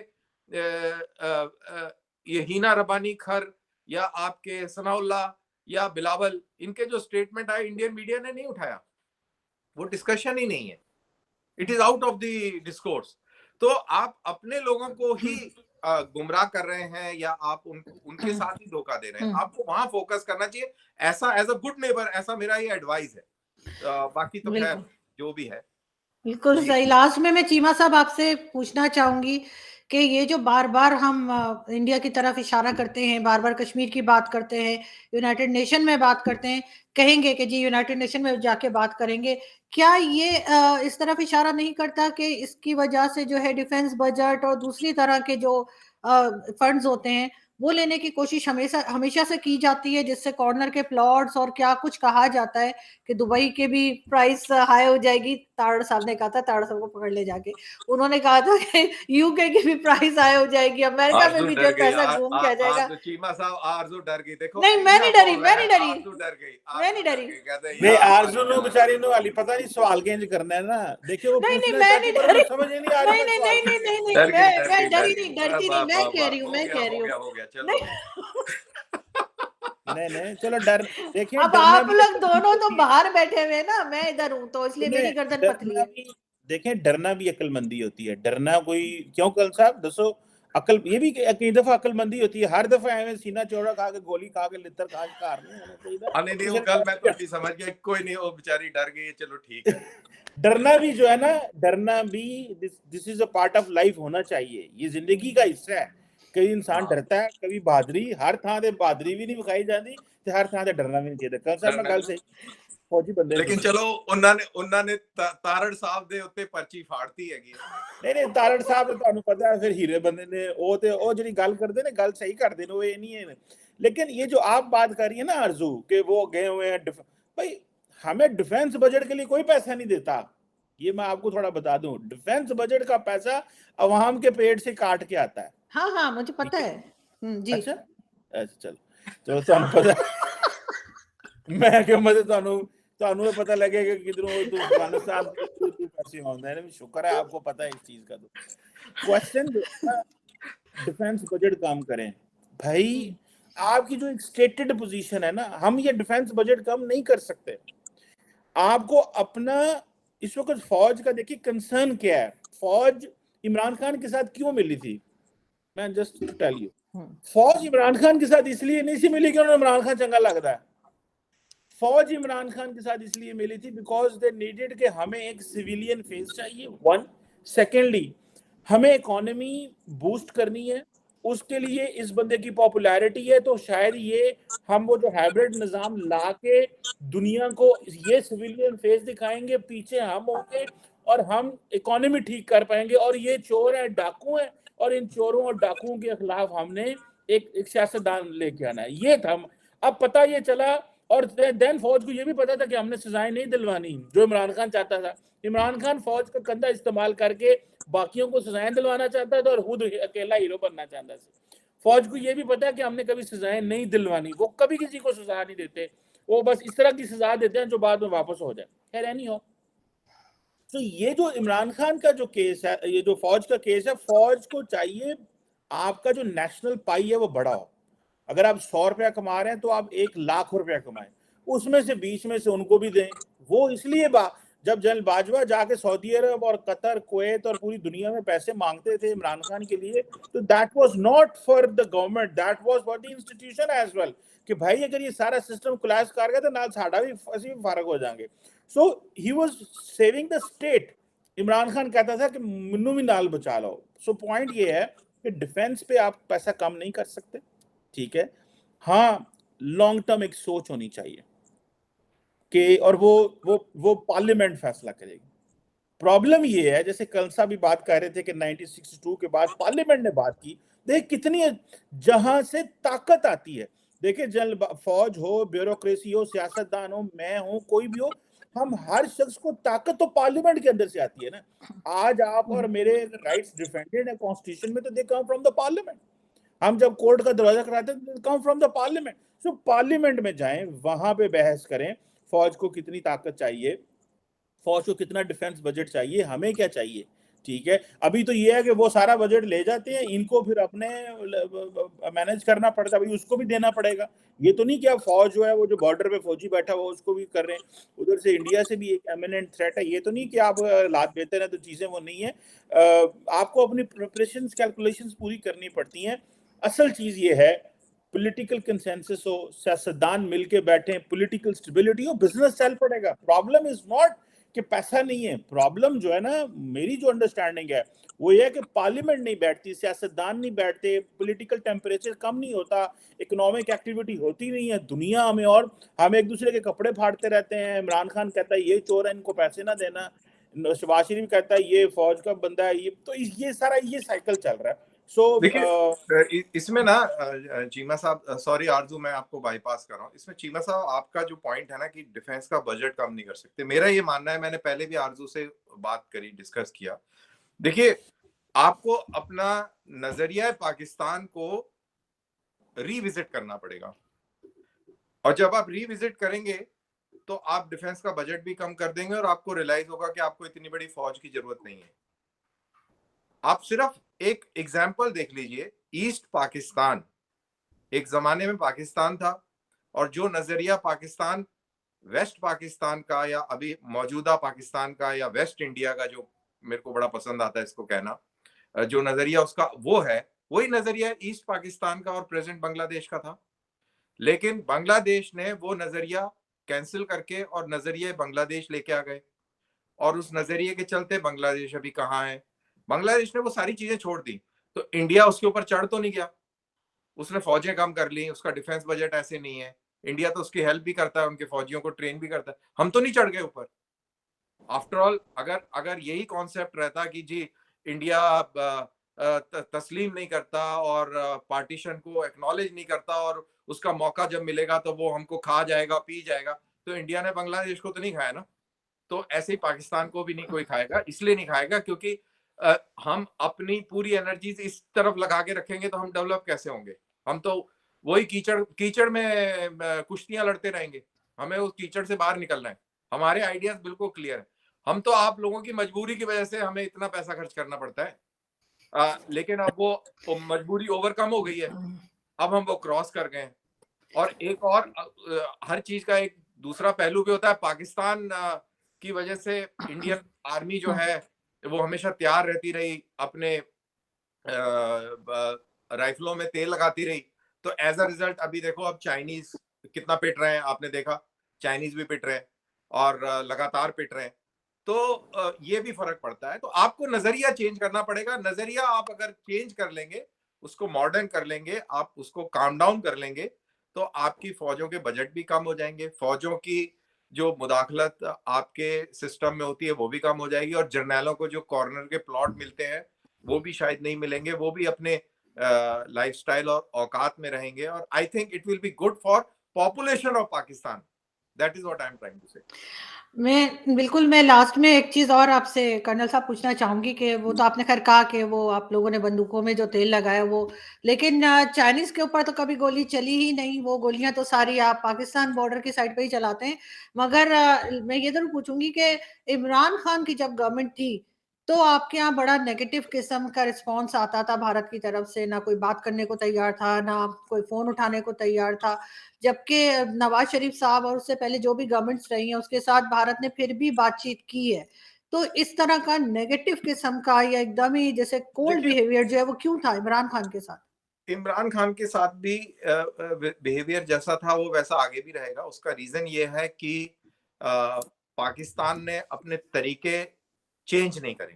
हिना रबानी खर या आपके सनाउल्लाह या बिलावल, इनके जो स्टेटमेंट आए इंडियन मीडिया ने नहीं उठाया, वो डिस्कशन ही नहीं है, it is out of the discourse. तो आप अपने लोगों को ही गुमराह कर रहे हैं या आप उनके साथ ही धोखा दे रहे हैं। आपको वहां फोकस करना चाहिए, ऐसा एज अ गुड नेबर, ऐसा मेरा ये एडवाइस है। बाकी तो खैर जो भी है। बिल्कुल सही। लास्ट में मैं चीमा साहब आपसे पूछना चाहूंगी कि ये जो बार बार हम इंडिया की तरफ इशारा करते हैं, बार बार कश्मीर की बात करते हैं, यूनाइटेड नेशन में बात करते हैं, कहेंगे कि जी यूनाइटेड नेशन में जाके बात करेंगे, क्या ये इस तरफ इशारा नहीं करता कि इसकी वजह से जो है डिफेंस बजट और दूसरी तरह के जो फंड्स होते हैं वो लेने की कोशिश हमेशा से की जाती है, जिससे कॉर्नर के प्लॉट्स और क्या कुछ कहा जाता है कि दुबई के भी प्राइस हाई हो जाएगी। तारड़ साहब ने कहा था, तारड़ साहब को पकड़ ले जाके, उन्होंने कहा था कि यूके की भी प्राइस हाई हो जाएगी, अमेरिका में भी जो पैसा घूम के आ जाएगा। चीमा साहब आरजू डर गई, देखो नहीं मैं नहीं डरी, मैं नहीं डरी, आरजू डर गई, मैं नहीं डरी। नहीं आरजू नो बेचारी नो वाली पता नहीं सवाल चेंज करना है ना, देखिए वो नहीं नहीं मैं नहीं डरी, समझ ही नहीं आ रही। नहीं नहीं नहीं नहीं नहीं मैं डरी नहीं, डरती नहीं, मैं कह रही हूँ, मैं कह रही हूँ। नहीं नहीं चलो डर, देखिए अब आप लोग दोनों तो बाहर बैठे हुए हैं ना, मैं इधर हूँ, तो इसलिए मेरी गर्दन पतली है। देखें डरना भी अक्लमंदी होती है, डरना कोई क्यों कल साहब दसो, अकल ये भी कई दफा अक्लमंदी होती है, हर दफा एवं सीना चौड़ा खा के गोली खा के लितर खा के कार नहीं होना चाहिए। नहीं वो कल मैं तो समझ गया, कोई नहीं वो बेचारी डर गई, चलो ठीक है। डरना भी जो है ना, डरना भी this is a part of life होना चाहिए, ये जिंदगी का हिस्सा है। कई इंसान डरता है, कभी बहादुरी, हर थां ते बहादुरी भी नहीं विखाई जाती ते हर थां ते डरना भी नहीं चाहिए। कल साहब मैं गल सही फौजी बंदे, लेकिन चलो उन्होंने तारड़ साहब दे उत्ते पर्ची फाड़ती हैगी। नहीं तारड़ साहब तो ਤੁਹਾਨੂੰ पता है फिर हीरे बंदे ने, ਉਹ ਤੇ ਉਹ ਜਿਹੜੀ ਗੱਲ ਕਰਦੇ ਨੇ ਗੱਲ सही ਕਰਦੇ ਨੇ, ਉਹ ਇਹ नहीं है। लेकिन ये जो आप बात कर रही है ना आरजू कि वो गए हुए हैं, भाई हमें डिफेंस बजट के लिए कोई पैसा नहीं देता, ये मैं आपको थोड़ा बता दूं, डिफेंस बजट का पैसा अवाम के पेट से काट के आता है। हाँ हाँ मुझे पता है जी। अच्छा चलो तो ਤੁਹਾਨੂੰ ਪਤਾ मैं ਕਿ ਮਤਲਬ ਤੁਹਾਨੂੰ ਇਹ पता लगेगा कि किधरों तो अफगानिस्तान के पैसे आਉਂਦੇ हैं। शुक्र है आपको पता है इस चीज का। तो क्वेश्चन जो है डिफेंस बजट काम करें भाई, आपकी जो एक स्टेटेड पोजीशन है ना, हम ये डिफेंस बजट कम नहीं कर सकते। आपको अपना इस वक्त फौज का देखिए कंसर्न क्या है, फौज इमरान खान के साथ क्यों मिली थी, मैं जस्ट टू टेल यू, फौज इमरान खान के साथ इसलिए नहीं सी मिली कि उन्हें इमरान खान चंगा लगता है, फौज इमरान खान के साथ इसलिए मिली थी बिकॉज दे नीडेड कि हमें एक सिविलियन फेस चाहिए, वन। सेकेंडली, हमें इकोनॉमी बूस्ट करनी है, उसके लिए इस बंदे की पॉपुलैरिटी है, तो शायद ये हम वो जो हाइब्रिड निजाम ला के दुनिया को ये सिविलियन फेस दिखाएंगे, पीछे हम होंगे और हम इकोनॉमी ठीक कर पाएंगे। और ये चोर है, डाकू है, और इन चोरों और डाकुओं के खिलाफ हमने एक सियासतदान लेके आना है। ये था। अब पता ये चला, और देन फौज को ये भी पता था कि हमने सजाएं नहीं दिलवानी जो इमरान खान चाहता था। इमरान खान फौज का कंधा इस्तेमाल करके बाकियों को सजाएं दिलवाना चाहता था और खुद अकेला हीरो बनना चाहता था। फौज को ये भी पता है कि हमने कभी सजाएं नहीं दिलवानी, वो कभी किसी को सजा नहीं देते, वो बस इस तरह की सजा देते हैं जो बाद में वापस हो जाए। खैर एनी हो, तो ये जो इमरान खान का जो केस है, ये जो फौज का केस है, फौज को चाहिए आपका जो नेशनल पाई है वो बड़ा हो। अगर आप 100 रुपया कमा रहे हैं तो आप 1 लाख रुपया कमाएं, उसमें से बीच में से उनको भी दें। वो इसलिए जब जनरल बाजवा जाके सऊदी अरब और कतर, कुवैत और पूरी दुनिया में पैसे मांगते थे इमरान खान के लिए, तो that was not for the government, that was for the institution as well, कि भाई अगर ये सारा सिस्टम कोलैप्स कर गया तो नाल साडा भी ਅਸੀਂ फारग हो जाएंगे। So he was saving the state. Imran Khan कहता था कि मन्नू भी नाल बचा लो। सो पॉइंट ये है कि डिफेंस पे आप पैसा कम नहीं कर सकते, ठीक है। हाँ, लॉन्ग टर्म एक सोच होनी चाहिए कि, और वो पार्लियामेंट फैसला करेगी। प्रॉब्लम ये है, जैसे कल साहब भी बात कर रहे थे कि 1962 के बाद पार्लियामेंट ने बात की। देख कितनी जहां से ताकत आती है। देखिए, जनरल फौज हो, ब्यूरोक्रेसी हो, सियासतदान हो, मैं हूं, कोई भी हो, हम हर शख्स को ताकत तो पार्लियामेंट के अंदर से आती है ना। आज आप और मेरे राइट्स डिफेंडेड है कॉन्स्टिट्यूशन में, तो दे कम फ्रॉम द पार्लियामेंट। हम जब कोर्ट का दरवाजा कराते हैं, come from the parliament. So parliament में जाएं, वहां पे बहस करें, फौज को कितनी ताकत चाहिए, फौज को कितना डिफेंस बजट चाहिए, हमें क्या चाहिए, ठीक है। अभी तो ये है कि वो सारा बजट ले जाते हैं, इनको फिर अपने मैनेज करना पड़ता है, भाई उसको भी देना पड़ेगा। ये तो नहीं कि अब फौज जो है वो जो बॉर्डर पे फौजी बैठा हुआ उसको भी कर रहे हैं, उधर से इंडिया से भी एक एमिनेंट थ्रेट है। ये तो नहीं कि आप लात बेहतर है तो चीजें वो नहीं है। आपको अपनी प्रिपरेशन कैलकुलेशंस पूरी करनी पड़ती हैं। असल चीज ये है, पॉलिटिकल कंसेंसस हो, सियासतदान मिलके बैठे, पॉलिटिकल स्टेबिलिटी हो, बिजनेस चल पड़ेगा। प्रॉब्लम इज नॉट कि पैसा नहीं है, प्रॉब्लम जो है ना, मेरी जो अंडरस्टैंडिंग है वो ये है कि पार्लियामेंट नहीं बैठती, सियासतदान नहीं बैठते, पॉलिटिकल टेम्परेचर कम नहीं होता, इकोनॉमिक एक्टिविटी होती नहीं है दुनिया में, और हम एक दूसरे के कपड़े फाड़ते रहते हैं। इमरान खान कहता है ये चोर है, इनको पैसे ना देना, शहबाज शरीफ कहता है ये फौज का बंदा है, ये तो ये सारा ये साइकिल चल रहा है। देखिए, इसमें ना चीमा साहब, सॉरी आरजू, मैं आपको बाईपास कर रहा हूँ। इसमें चीमा साहब आपका जो पॉइंट है ना कि डिफेंस का बजट कम नहीं कर सकते, मेरा ये मानना है, मैंने पहले भी आरजू से बात करी, डिस्कस किया। देखिए, आपको अपना नजरिया पाकिस्तान को रीविजिट करना पड़ेगा, और जब आप रीविजिट करेंगे तो आप डिफेंस का बजट भी कम कर देंगे और आपको रियलाइज होगा कि आपको इतनी बड़ी फौज की जरूरत नहीं है। आप सिर्फ एक एग्जाम्पल देख लीजिए, ईस्ट पाकिस्तान एक जमाने में पाकिस्तान था, और जो नजरिया पाकिस्तान वेस्ट पाकिस्तान का, या अभी मौजूदा पाकिस्तान का, या वेस्ट इंडिया का, जो मेरे को बड़ा पसंद आता है इसको कहना, जो नजरिया उसका वो है, वही नजरिया ईस्ट पाकिस्तान का और प्रेजेंट बांग्लादेश का था। लेकिन बांग्लादेश ने वो नजरिया कैंसिल करके और नजरिए बांग्लादेश लेके आ गए, और उस नजरिए के चलते बांग्लादेश अभी कहाँ है। बांग्लादेश ने वो सारी चीजें छोड़ दी, तो इंडिया उसके ऊपर चढ़ तो नहीं गया, उसने फौजें कम कर ली, उसका डिफेंस बजट ऐसे नहीं है। इंडिया तो उसकी हेल्प भी करता है, उनके फौजियों को ट्रेन भी करता है, हम तो नहीं चढ़ गए ऊपर। आफ्टर ऑल, अगर यही कॉन्सेप्ट रहता कि जी इंडिया तस्लीम नहीं करता और पार्टीशन को एक्नॉलेज नहीं करता, और उसका मौका जब मिलेगा तो वो हमको खा जाएगा, पी जाएगा, तो इंडिया ने बांग्लादेश को तो नहीं खाया ना। तो ऐसे ही पाकिस्तान को भी नहीं कोई खाएगा, इसलिए नहीं खाएगा क्योंकि हम अपनी पूरी एनर्जीज इस तरफ लगा के रखेंगे तो हम डेवलप कैसे होंगे। हम तो वही कीचड़ में कुश्तियां लड़ते रहेंगे, हमें उस कीचड़ से बाहर निकलना है। हमारे आइडियाज बिल्कुल क्लियर है, हम तो आप लोगों की मजबूरी की वजह से हमें इतना पैसा खर्च करना पड़ता है, लेकिन अब वो मजबूरी ओवरकम हो गई है, अब हम वो क्रॉस कर गए। और एक और हर चीज का एक दूसरा पहलू भी होता है। पाकिस्तान की वजह से इंडियन आर्मी जो है वो हमेशा तैयार रहती रही, अपने राइफलों में तेल लगाती रही, तो एज अ रिजल्ट अभी देखो, अब चाइनीज कितना पिट रहे हैं, आपने देखा, चाइनीज भी पिट रहे हैं और लगातार पिट रहे हैं। तो ये भी फर्क पड़ता है। तो आपको नजरिया चेंज करना पड़ेगा। नजरिया आप अगर चेंज कर लेंगे, उसको मॉडर्न कर लेंगे, आप उसको काम डाउन कर लेंगे, तो आपकी फौजों के बजट भी कम हो जाएंगे, फौजों की जो मुदाखलत आपके सिस्टम में होती है वो भी कम हो जाएगी, और जर्नैलों को जो कॉर्नर के प्लॉट मिलते हैं वो भी शायद नहीं मिलेंगे, वो भी अपने लाइफस्टाइल और औकात में रहेंगे। और I think it will be good for population of Pakistan. That is what I am trying to say. मैं लास्ट में एक चीज़ और आपसे कर्नल साहब पूछना चाहूँगी कि वो तो आपने ख़ैर कहा कि वो आप लोगों ने बंदूकों में जो तेल लगाया वो, लेकिन चाइनीज़ के ऊपर तो कभी गोली चली ही नहीं, वो गोलियाँ तो सारी आप पाकिस्तान बॉर्डर की साइड पे ही चलाते हैं। मगर मैं ये ज़रूर पूछूँगी कि इमरान खान की जब गवर्नमेंट थी, तो आपके यहाँ बड़ा नेगेटिव किस्म का रिस्पॉन्स आता था भारत की तरफ से, ना कोई बात करने को तैयार था, ना कोई फ़ोन उठाने को तैयार था। जबकि नवाज शरीफ साहब और उससे पहले जो भी गवर्नमेंट्स रही हैं उसके साथ भारत ने फिर भी बातचीत की है। तो इस तरह का नेगेटिव किस्म का या एकदम ही जैसे कोल्ड देखिए, बिहेवियर जो है वो क्यों था इमरान खान के साथ? इमरान खान के साथ भी बिहेवियर जैसा था वो वैसा आगे भी रहेगा। उसका रीजन ये है कि पाकिस्तान ने अपने तरीके चेंज नहीं करे।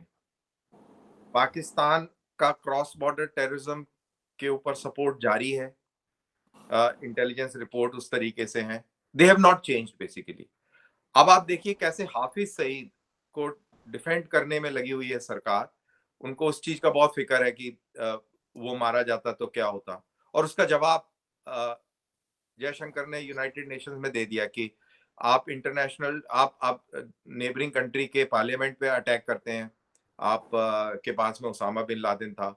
पाकिस्तान का क्रॉस बॉर्डर टेररिज्म के ऊपर सपोर्ट जारी है, इंटेलिजेंस रिपोर्ट उस तरीके से हैं। They have not changed basically. अब आप देखिए कैसे हाफिज सईद को डिफेंड करने में लगी हुई है सरकार। उनको उस चीज का बहुत फिक्र है कि वो मारा जाता तो क्या होता, और उसका जवाब जयशंकर ने यूनाइटेड नेशंस में दे दिया कि आप इंटरनेशनल आप नेबरिंग कंट्री के पार्लियामेंट पे अटैक करते हैं, आप के पास में उसामा बिन लादेन था,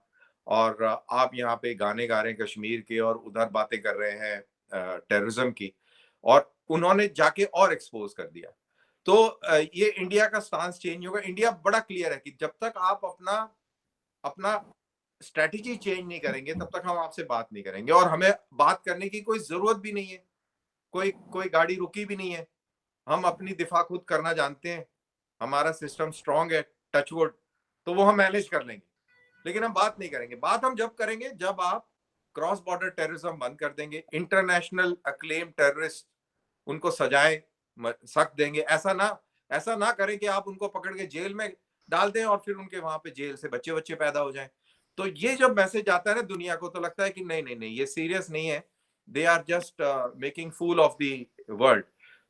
और आप यहाँ पे गाने गा रहे हैं कश्मीर के और उधर बातें कर रहे हैं टेररिज्म की, और उन्होंने जाके और एक्सपोज कर दिया। तो ये इंडिया का स्टांस चेंज होगा। इंडिया बड़ा क्लियर है कि जब तक आप अपना अपना स्ट्रेटेजी चेंज नहीं करेंगे तब तक हम आपसे बात नहीं करेंगे, और हमें बात करने की कोई जरूरत भी नहीं है। कोई कोई गाड़ी रुकी भी नहीं है। हम अपनी दिफा खुद करना जानते हैं, हमारा सिस्टम स्ट्रांग है, टचवुड, तो वो हम मैनेज कर लेंगे। लेकिन हम बात नहीं करेंगे। बात हम जब करेंगे जब आप क्रॉस बॉर्डर टेररिज्म बंद कर देंगे, इंटरनेशनल अक्लेम टेररिस्ट उनको सजाएं, सख्त देंगे। ऐसा ना करें कि आप उनको पकड़ के जेल में डाल दें और फिर उनके वहां पे जेल से बच्चे बच्चे पैदा हो जाएं। तो ये जब मैसेज आता है ना दुनिया को, तो लगता है कि नहीं नहीं नहीं, ये सीरियस नहीं है, they are just making fool of the world.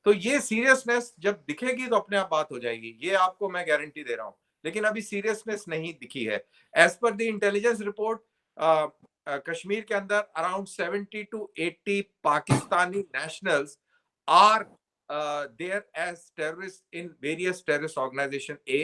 तो ये सीरियसनेस जब दिखेगी तो अपने आप बात हो जाएगी, ये आपको मैं गारंटी दे रहा हूं। लेकिन अभी सीरियसनेस नहीं दिखी है। As per the intelligence report, Kashmir के अंदर around 70 to 80 Pakistani nationals are there as terrorists in various terrorist organization A,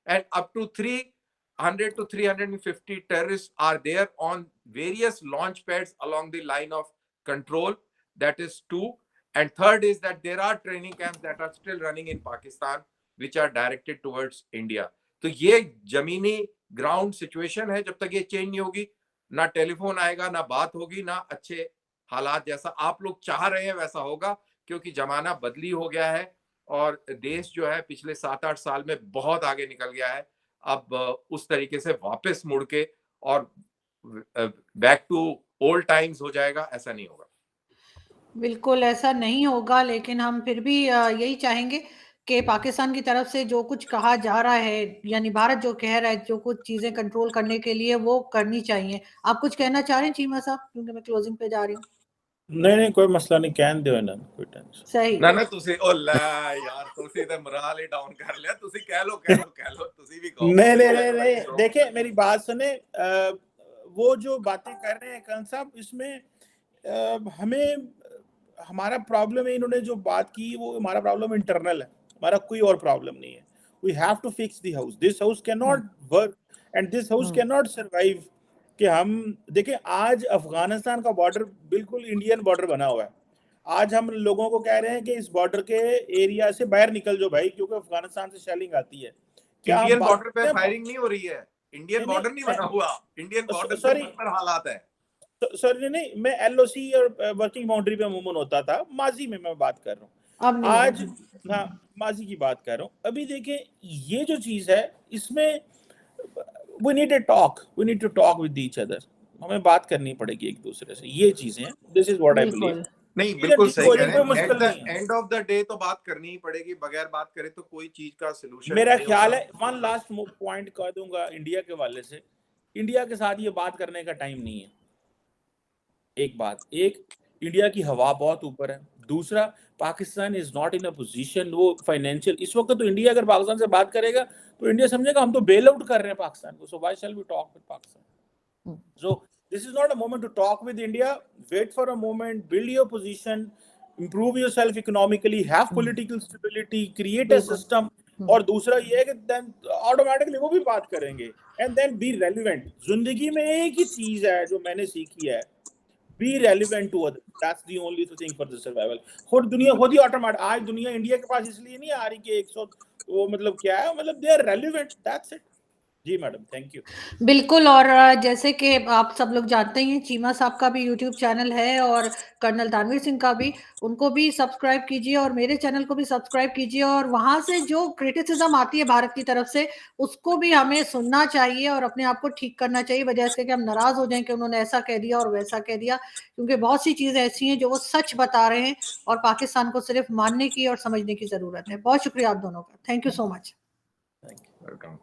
and up to 300 to 350 terrorists are there on various launch pads along the line of control. That is 2. And third is that there are training camps that are still running in Pakistan which are directed towards India. तो ये जमीनी ग्राउंड सिचुएशन है। जब तक ये चेंज नहीं होगी, ना टेलीफोन आएगा, ना बात होगी, ना अच्छे हालात जैसा आप लोग चाह रहे हैं वैसा होगा, क्योंकि जमाना बदली हो गया है और देश जो है पिछले 7-8 साल में बहुत आगे निकल गया है। अब उस तरीके से वापस मुड़ के और बैक टू ओल्ड टाइम्स हो जाएगा, ऐसा नहीं होगा। बिल्कुल ऐसा नहीं होगा, लेकिन हम फिर भी यही चाहेंगे कि पाकिस्तान की तरफ से जो कुछ कहा जा रहा है, यानी भारत जो कह रहा है, जो कुछ चीज़ें कंट्रोल करने के लिए वो करनी चाहिए। आप कुछ कहना चाह रहे हैं चीमा साहब? क्योंकि मैं क्लोजिंग पे जा रही हूँ। नहीं कोई मसला नहीं, कहन दियो इन्हां नूं, कोई टेंशन सही। ना तुसी ओ लै यार, तुसी ते मोराल ही डाउन कर लिया। तुसी कह लो तुसी भी कहो। नहीं देखिए मेरी बात सुने, वो जो बातें कर रहे हैं कर्नल साहब, इसमें हमें हमारा प्रॉब्लम है, इन्होंने जो बात की वो हमारा प्रॉब्लम इंटरनल है, हमारा कोई और प्रॉब्लम नहीं है। We have to fix the house, this house can not work and this house can not survive. कि हम देखें आज अफगानिस्तान का बॉर्डर बिल्कुल इंडियन बॉर्डर बना हुआ है। आज हम लोगों को कह रहे हैं कि इस बॉर्डर के एरिया से बाहर निकल जाओ भाई, क्योंकि अफगानिस्तान से शेलिंग आती है। क्या इंडियन बॉर्डर पे फायरिंग नहीं हो रही है, इंडियन बॉर्डर नहीं बना हुआ, इंडियन बॉर्डर पे बदतर हालात है। सॉरी नहीं, मैं एलओसी और वर्किंग बाउंड्री पे अमूमन होता था, माजी में मैं बात कर रहा हूँ, आज हाँ माजी की बात कर रहा हूँ। अभी देखें ये जो चीज है, इसमें we need to talk with each other, हमें बात करनी पड़ेगी एक दूसरे से, ये चीजें हैं। This is what I believe. नहीं, बिल्कुल सही हो कह जाए रहे कोई हैं। मुश्किल एट द नहीं है। एंड ऑफ द डे तो बात करनी ही पड़ेगी, बगैर बात करे तो कोई चीज का सोल्यूशन मेरा नहीं ख्याल होगा। है, वन लास्ट पॉइंट कह दूंगा इंडिया के वाले से, इंडिया के साथ ये बात करने का टाइम नहीं है। एक बात, एक इंडिया की हवा बहुत ऊपर है, दूसरा Pakistan is not in a position, वो फाइनेंशियल इस वक्त तो इंडिया अगर पाकिस्तान से बात करेगा तो इंडिया समझेगा हम तो बेल आउट कर रहे हैं पाकिस्तान को, so why shall we talk with Pakistan? So this is not a moment to talk with India. Wait for a moment, build your position, improve yourself economically, have political stability, create a बिल्कुल। system. और दूसरा ये है कि then automatically वो भी बात करेंगे, and then be relevant. जिंदगी में एक ही चीज है जो मैंने सीखी है, be relevant to others. That's the only thing for the survival. खुद दुनिया खुद ही ऑटोमेटिक, आज दुनिया इंडिया के पास इसलिए नहीं आ रही कि 100 वो मतलब क्या है, मतलब they are relevant. That's it. जी मैडम, थैंक यू। बिल्कुल। और जैसे कि आप सब लोग जानते हैं चीमा साहब का भी यूट्यूब चैनल है और कर्नल दानवीर सिंह का भी, उनको भी सब्सक्राइब कीजिए और मेरे चैनल को भी सब्सक्राइब कीजिए। और वहां से जो क्रिटिसिज्म आती है भारत की तरफ से उसको भी हमें सुनना चाहिए और अपने आप को ठीक करना चाहिए, बजाय इसके कि हम नाराज हो जाएं कि उन्होंने ऐसा कह दिया और वैसा कह दिया, क्योंकि बहुत सी चीजें ऐसी हैं जो वो सच बता रहे हैं और पाकिस्तान को सिर्फ मानने की और समझने की जरूरत है। बहुत शुक्रिया आप दोनों का, thank you so much. Welcome.